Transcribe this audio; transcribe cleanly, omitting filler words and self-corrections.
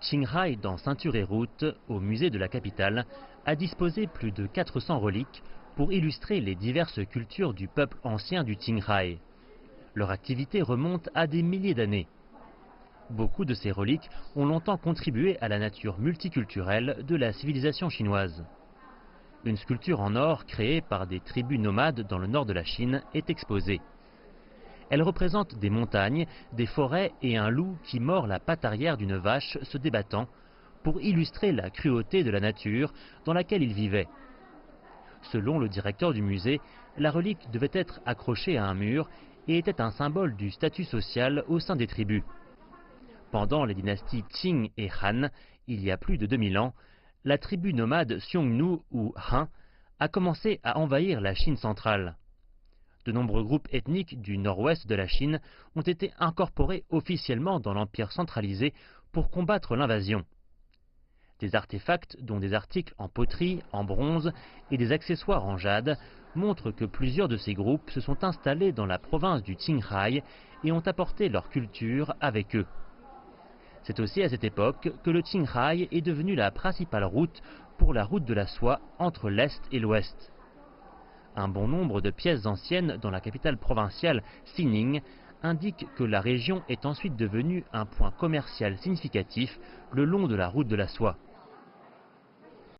Qinghai, dans Ceinture et Route, au musée de la capitale, a disposé plus de 400 reliques pour illustrer les diverses cultures du peuple ancien du Qinghai. Leur activité remonte à des milliers d'années. Beaucoup de ces reliques ont longtemps contribué à la nature multiculturelle de la civilisation chinoise. Une sculpture en or créée par des tribus nomades dans le nord de la Chine est exposée. Elle représente des montagnes, des forêts et un loup qui mord la patte arrière d'une vache se débattant pour illustrer la cruauté de la nature dans laquelle ils vivaient. Selon le directeur du musée, la relique devait être accrochée à un mur et était un symbole du statut social au sein des tribus. Pendant les dynasties Qing et Han, il y a plus de 2000 ans, la tribu nomade Xiongnu ou Han a commencé à envahir la Chine centrale. De nombreux groupes ethniques du nord-ouest de la Chine ont été incorporés officiellement dans l'empire centralisé pour combattre l'invasion. Des artefacts, dont des articles en poterie, en bronze et des accessoires en jade, montrent que plusieurs de ces groupes se sont installés dans la province du Qinghai et ont apporté leur culture avec eux. C'est aussi à cette époque que le Qinghai est devenu la principale route pour la route de la soie entre l'Est et l'Ouest. Un bon nombre de pièces anciennes dans la capitale provinciale Xining indiquent que la région est ensuite devenue un point commercial significatif le long de la route de la soie.